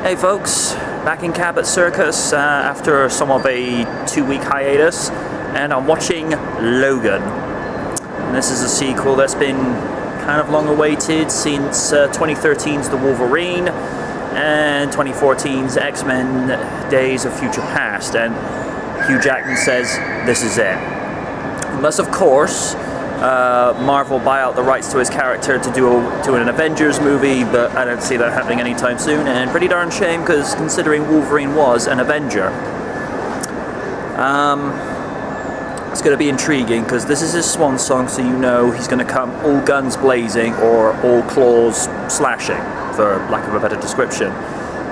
Hey folks, back in Cabot Circus after some of a 2-week hiatus, and I'm watching Logan. And this is a sequel that's been kind of long awaited since 2013's The Wolverine and 2014's X-Men Days of Future Past, and Hugh Jackman says this is it. Unless of course Marvel buy out the rights to his character to do an Avengers movie, but I don't see that happening anytime soon, and pretty darn shame, because considering Wolverine was an Avenger. It's going to be intriguing, because this is his swan song, so you know he's going to come all guns blazing or all claws slashing, for lack of a better description.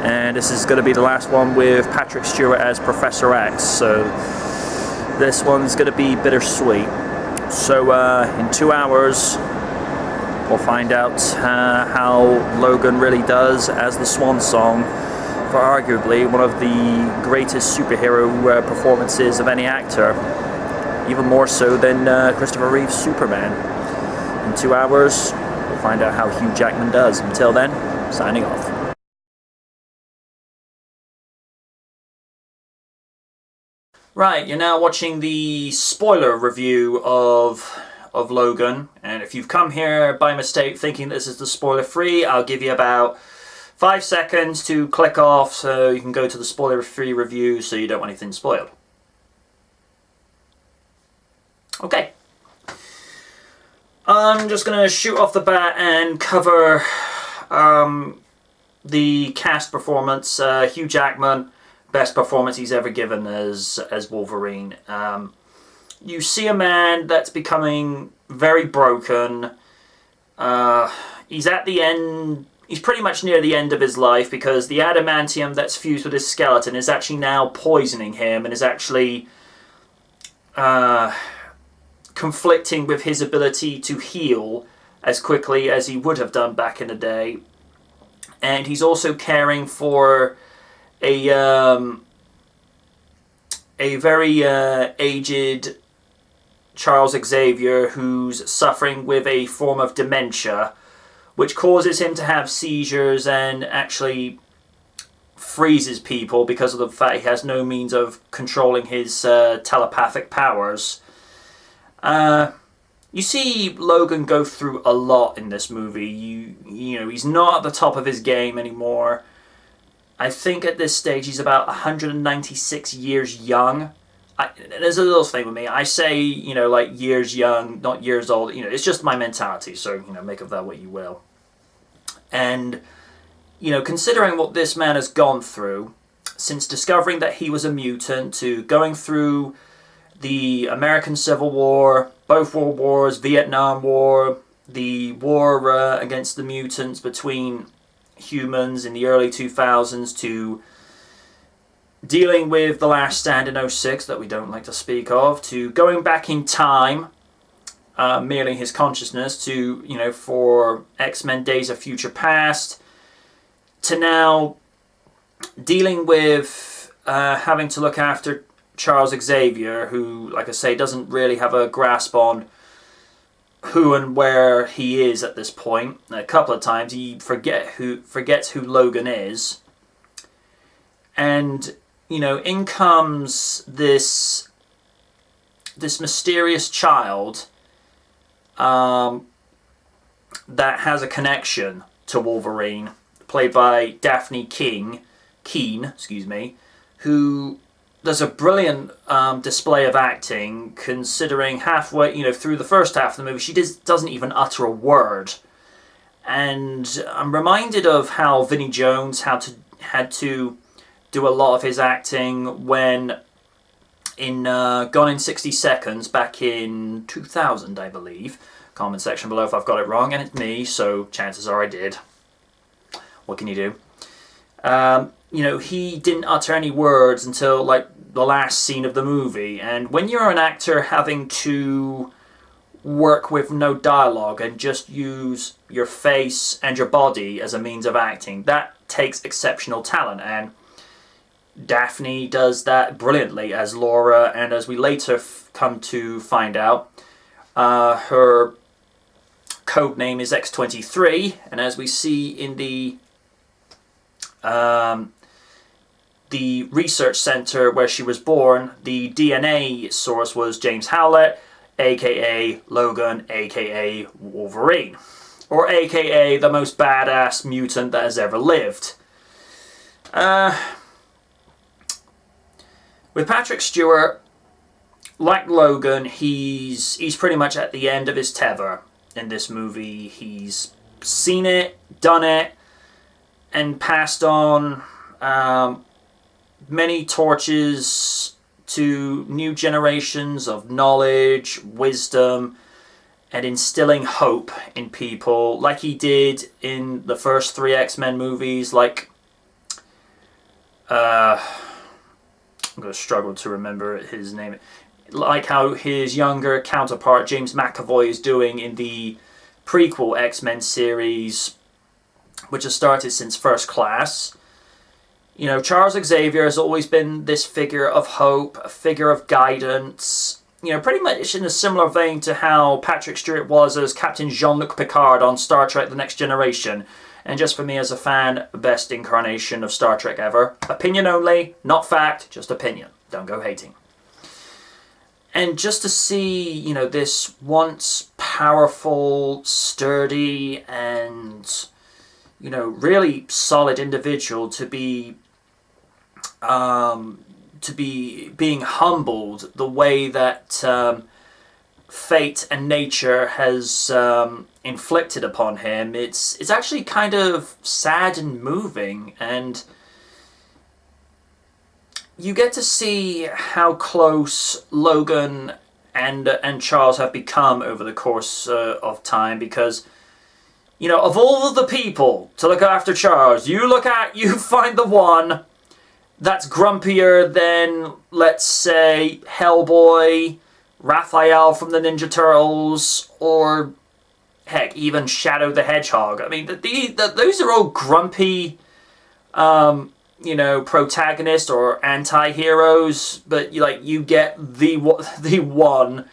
And this is going to be the last one with Patrick Stewart as Professor X, so this one's going to be bittersweet. So in 2 hours, we'll find out how Logan really does as the swan song for arguably one of the greatest superhero performances of any actor, even more so than Christopher Reeve's Superman. In 2 hours, we'll find out how Hugh Jackman does. Until then, signing off. Right, you're now watching the spoiler review of Logan, and if you've come here by mistake thinking this is the spoiler-free, I'll give you about 5 seconds to click off so you can go to the spoiler-free review so you don't want anything spoiled. Okay. I'm just going to shoot off the bat and cover the cast performance. Hugh Jackman, best performance he's ever given as Wolverine. You see a man that's becoming very broken. He's at the end. He's pretty much near the end of his life, because the adamantium that's fused with his skeleton is actually now poisoning him and is actually conflicting with his ability to heal as quickly as he would have done back in the day. And he's also caring for a very aged Charles Xavier who's suffering with a form of dementia, which causes him to have seizures and actually freezes people because of the fact he has no means of controlling his telepathic powers. You see Logan go through a lot in this movie. You know, he's not at the top of his game anymore. I think at this stage he's about 196 years young. There's a little thing with me. I say, you know, like years young, not years old. You know, it's just my mentality. So, you know, make of that what you will. And, you know, considering what this man has gone through, since discovering that he was a mutant, to going through the American Civil War, both World Wars, Vietnam War, the war against the mutants between humans in the early 2000s, to dealing with The Last Stand in 06 that we don't like to speak of, to going back in time, merely his consciousness, to, you know, for X-Men Days of Future Past, to now dealing with having to look after Charles Xavier, who, like I say, doesn't really have a grasp on who and where he is at this point. A couple of times he forgets who Logan is, and you know, in comes this mysterious child that has a connection to Wolverine, played by Daphne Keane, who does a brilliant display of acting, considering halfway, you know, through the first half of the movie, she doesn't even utter a word. And I'm reminded of how Vinnie Jones had to do a lot of his acting when in Gone in 60 Seconds back in 2000, I believe. Comment section below if I've got it wrong, and it's me, so chances are I did. What can you do? You know, he didn't utter any words until, like, the last scene of the movie. And when you're an actor having to work with no dialogue and just use your face and your body as a means of acting, that takes exceptional talent. And Daphne does that brilliantly as Laura, and as we later come to find out, her code name is X-23, and as we see in the The research center where she was born, the DNA source was James Howlett, aka Logan, aka Wolverine, or aka the most badass mutant that has ever lived. With Patrick Stewart, like Logan, he's pretty much at the end of his tether in this movie. He's seen it, done it, and passed on many torches to new generations of knowledge, wisdom, and instilling hope in people, like he did in the first 3 X-Men movies, like I'm going to struggle to remember his name, like how his younger counterpart James McAvoy is doing in the prequel X-Men series, which has started since First Class. You know, Charles Xavier has always been this figure of hope, a figure of guidance. You know, pretty much in a similar vein to how Patrick Stewart was as Captain Jean-Luc Picard on Star Trek The Next Generation. And just for me as a fan, best incarnation of Star Trek ever. Opinion only, not fact, just opinion. Don't go hating. And just to see, you know, this once powerful, sturdy, and, you know, really solid individual to be being humbled the way that fate and nature has inflicted upon him, it's actually kind of sad and moving, and you get to see how close Logan and Charles have become over the course of time, because, you know, of all of the people to look after Charles, you find the one that's grumpier than, let's say, Hellboy, Raphael from the Ninja Turtles, or heck, even Shadow the Hedgehog. I mean, those are all grumpy, you know, protagonists or anti-heroes, but you get the one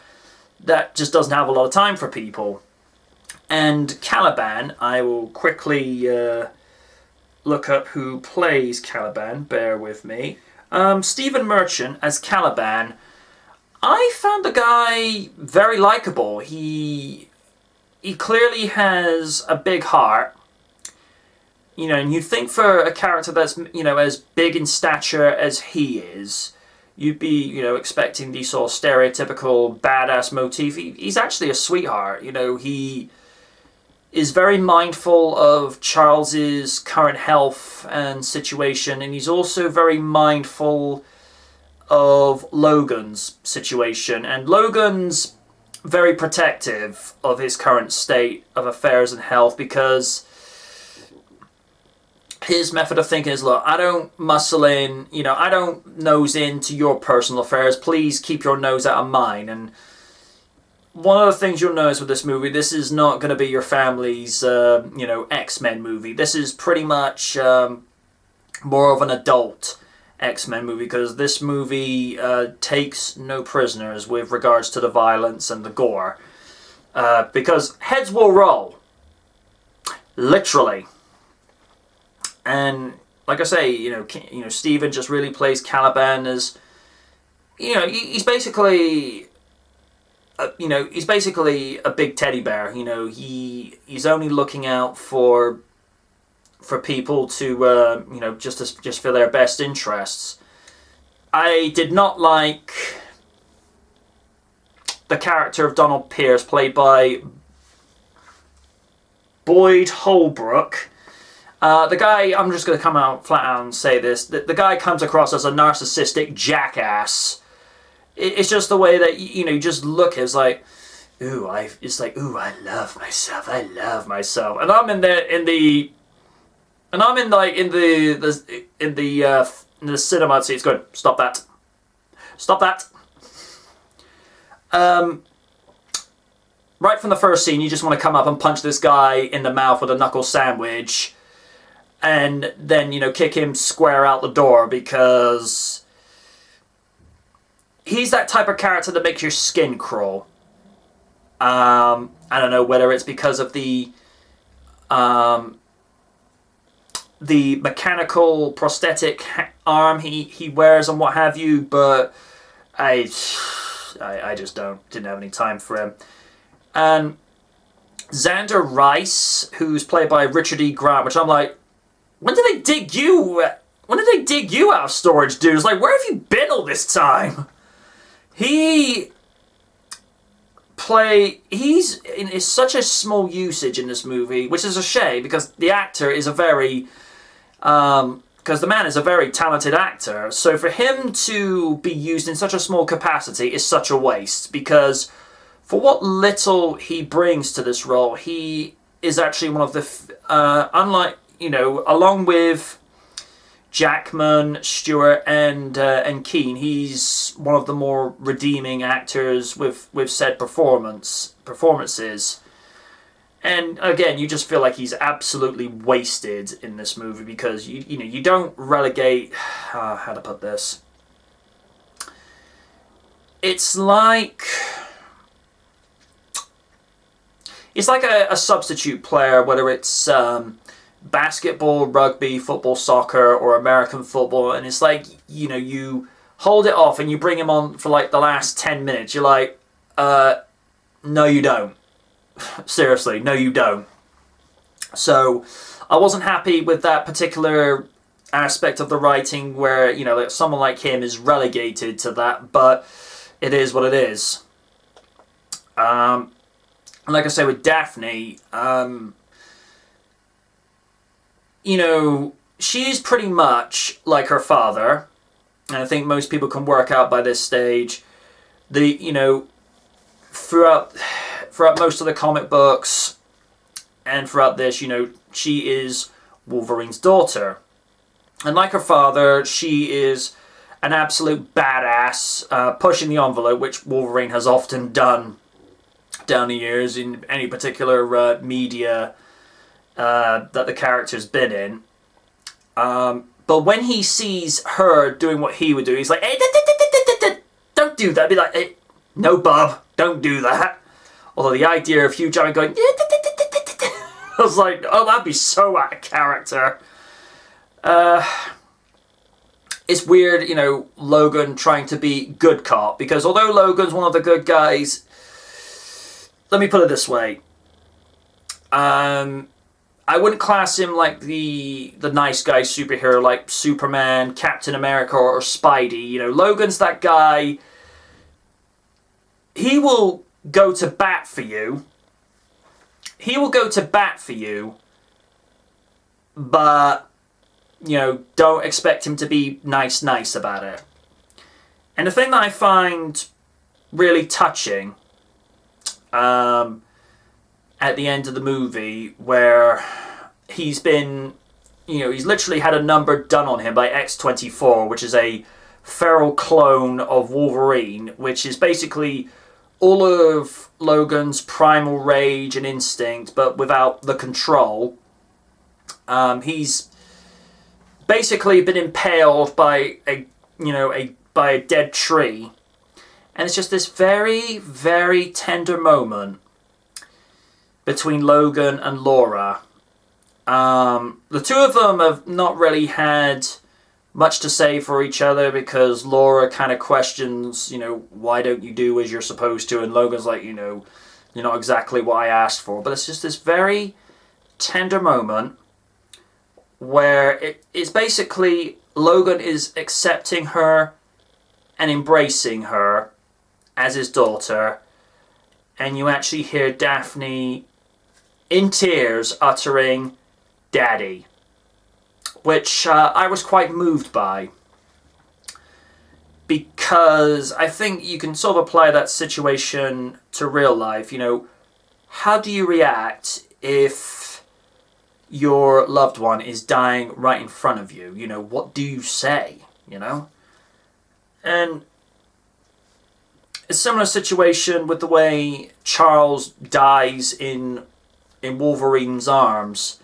that just doesn't have a lot of time for people. And Caliban, I will quickly look up who plays Caliban, bear with me. Stephen Merchant as Caliban. I found the guy very likable. He clearly has a big heart. You know, and you think for a character that's, you know, as big in stature as he is, you'd be, you know, expecting the sort of stereotypical badass motif. He's actually a sweetheart. You know, he is very mindful of Charles's current health and situation, and he's also very mindful of Logan's situation, and Logan's very protective of his current state of affairs and health, because his method of thinking is, look, I don't muscle in, you know, I don't nose into your personal affairs, please keep your nose out of mine. And one of the things you'll notice with this movie, this is not going to be your family's, you know, X-Men movie. This is pretty much more of an adult X-Men movie, because this movie takes no prisoners with regards to the violence and the gore. Because heads will roll. Literally. And like I say, you know, Steven just really plays Caliban as, you know, he's basically... he's basically a big teddy bear. You know, he's only looking out for people to, you know, just for their best interests. I did not like the character of Donald Pierce, played by Boyd Holbrook. The guy, I'm just going to come out flat out and say this, the guy comes across as a narcissistic jackass. It's just the way that, you know, you just look, it's like, ooh, I love myself, and I'm in the cinema seats going, stop that. Right from the first scene, you just want to come up and punch this guy in the mouth with a knuckle sandwich, and then, you know, kick him square out the door, because he's that type of character that makes your skin crawl. I don't know whether it's because of the the mechanical prosthetic arm he wears and what have you, but I just didn't have any time for him. And Xander Rice, who's played by Richard E. Grant, which I'm like, when did they dig you out of storage, dude? It's like, where have you been all this time? He's such a small usage in this movie, which is a shame because the actor is because the man is a very talented actor. So for him to be used in such a small capacity is such a waste, because for what little he brings to this role, he is actually one of the along with Jackman, Stewart, and Keane, he's one of the more redeeming actors with said performances. And again, you just feel like he's absolutely wasted in this movie, because you don't relegate. How to put this? It's like a substitute player, whether it's basketball, rugby, football, soccer, or American football, and it's like, you hold it off and you bring him on for like the last 10 minutes. You're like, no, you don't. Seriously, no, you don't. So I wasn't happy with that particular aspect of the writing, where like someone like him is relegated to that, but it is what it is. Like I say with Daphne, she's pretty much like her father, and I think most people can work out by this stage throughout most of the comic books and throughout this, she is Wolverine's daughter. And like her father, she is an absolute badass, pushing the envelope, which Wolverine has often done down the years in any particular media that the character's been in. But when he sees her doing what he would do, he's like, hey, don't do that. I'd be like, hey, no, Bob, don't do that. Although the idea of Hugh Jackman going, I was like, oh, that'd be so out of character. It's weird, Logan trying to be good cop, because although Logan's one of the good guys, let me put it this way. I wouldn't class him like the nice guy superhero like Superman, Captain America, or Spidey. Logan's that guy. He will go to bat for you. But, don't expect him to be nice about it. And the thing that I find really touching at the end of the movie, where he's been, he's literally had a number done on him by X-24, which is a feral clone of Wolverine, which is basically all of Logan's primal rage and instinct, but without the control. He's basically been impaled by a dead tree, and it's just this very, very tender moment between Logan and Laura. The two of them have not really had much to say for each other, because Laura kind of questions, why don't you do as you're supposed to? And Logan's like, you're not exactly what I asked for. But it's just this very tender moment where it's basically Logan is accepting her and embracing her as his daughter. And you actually hear Daphne in tears uttering, "Daddy," which I was quite moved by, because I think you can sort of apply that situation to real life. How do you react if your loved one is dying right in front of you? What do you say? And a similar situation with the way Charles dies in Wolverine's arms,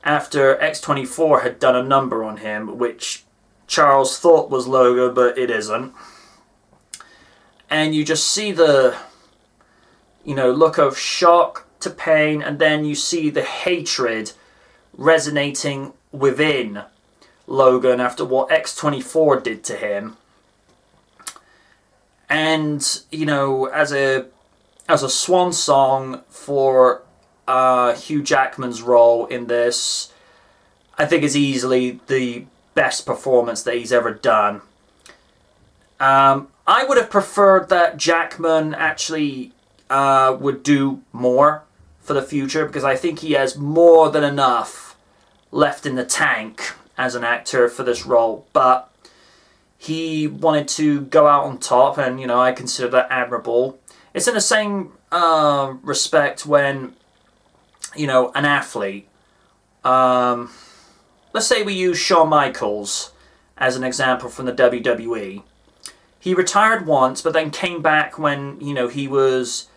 after X-24 had done a number on him, which Charles thought was Logan, but it isn't. And you just see the, look of shock to pain, and then you see the hatred resonating within Logan after what X-24 did to him. And, you know, as a swan song for Hugh Jackman's role in this, I think is easily the best performance that he's ever done. I would have preferred that Jackman actually would do more for the future, because I think he has more than enough left in the tank as an actor for this role. But he wanted to go out on top, and, you know, I consider that admirable. It's in the same respect when, you know, an athlete, let's say we use Shawn Michaels as an example from the WWE. He retired once, but then came back when, you know, he was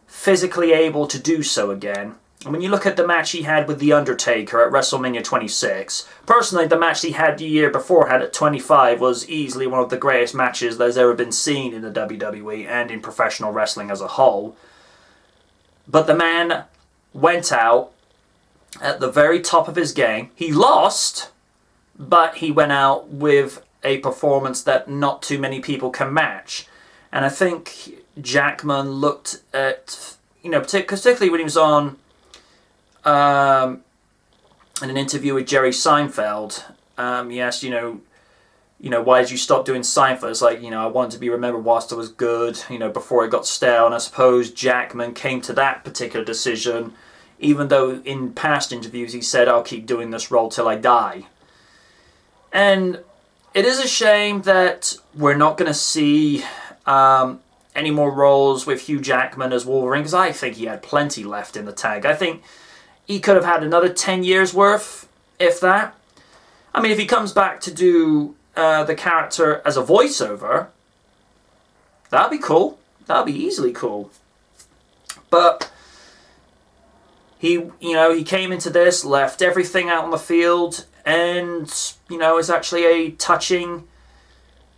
physically able to do so again. And when you look at the match he had with The Undertaker at WrestleMania 26, personally, the match he had the year before had at 25 was easily one of the greatest matches that has ever been seen in the WWE and in professional wrestling as a whole. But the man went out at the very top of his game. He lost, but he went out with a performance that not too many people can match. And I think Jackman looked at, you know, particularly when he was on in an interview with Jerry Seinfeld, he asked, you know, why did you stop doing Seinfeld? It's like, you know, I wanted to be remembered whilst I was good, you know, before it got stale. And I suppose Jackman came to that particular decision, even though in past interviews he said, I'll keep doing this role till I die. And it is a shame that we're not going to see any more roles with Hugh Jackman as Wolverine, because I think he had plenty left in the tank. I think he could have had another 10 years worth, if that. I mean, if he comes back to do the character as a voiceover, that'd be cool. That'd be easily cool. But he, you know, he came into this, left everything out on the field, and, you know, it's actually a touching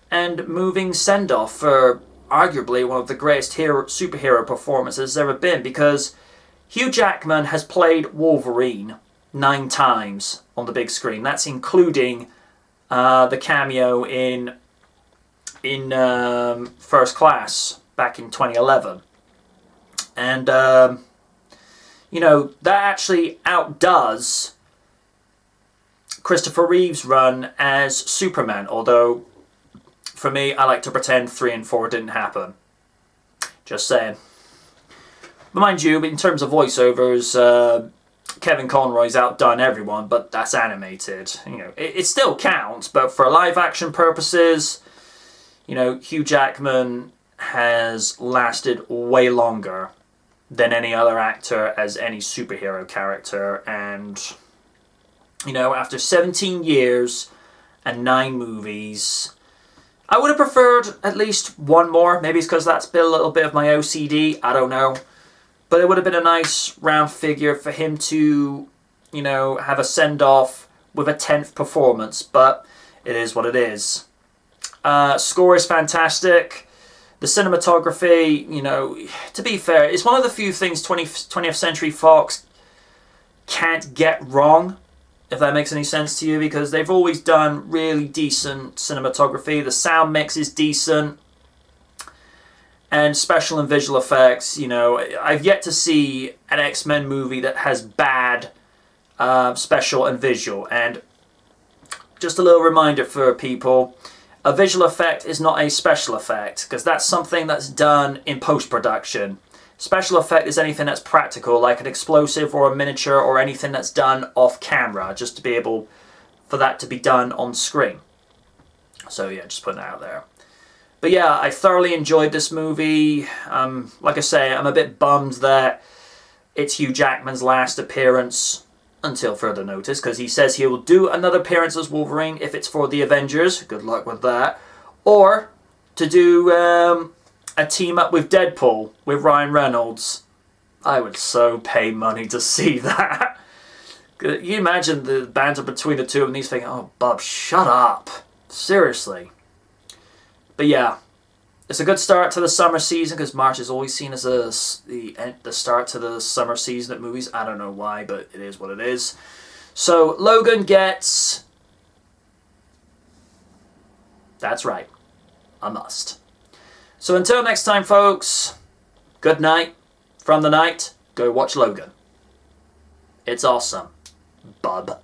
and moving send-off for arguably one of the greatest superhero performances there's ever been, because Hugh Jackman has played Wolverine 9 times on the big screen. That's including the cameo in First Class back in 2011. And, you know, that actually outdoes Christopher Reeve's run as Superman, although for me, I like to pretend 3 and 4 didn't happen. Just saying. But mind you, in terms of voiceovers, Kevin Conroy's outdone everyone, but that's animated. You know, it still counts, but for live action purposes, you know, Hugh Jackman has lasted way longer than any other actor as any superhero character. And, you know, after 17 years and 9 movies, I would have preferred at least one more. Maybe it's because that's been a little bit of my OCD. I don't know. But it would have been a nice round figure for him to, you know, have a send-off with a 10th performance. But it is what it is. Score is fantastic. The cinematography, you know, to be fair, it's one of the few things 20th Century Fox can't get wrong, if that makes any sense to you, because they've always done really decent cinematography. The sound mix is decent. And special and visual effects, you know, I've yet to see an X-Men movie that has bad special and visual. And just a little reminder for people, a visual effect is not a special effect, because that's something that's done in post-production. Special effect is anything that's practical, like an explosive or a miniature or anything that's done off camera, just to be able for that to be done on screen. So yeah, just putting that out there. But yeah, I thoroughly enjoyed this movie. Like I say, I'm a bit bummed that it's Hugh Jackman's last appearance until further notice, because he says he will do another appearance as Wolverine if it's for the Avengers. Good luck with that. Or to do a team up with Deadpool with Ryan Reynolds. I would so pay money to see that. Can you imagine the banter between the two of them, these thinking, oh, Bob, shut up. Seriously. But yeah, it's a good start to the summer season, because March is always seen as the start to the summer season at movies. I don't know why, but it is what it is. So Logan gets... That's right. A must. So until next time, folks, good night from the night. Go watch Logan. It's awesome, bub.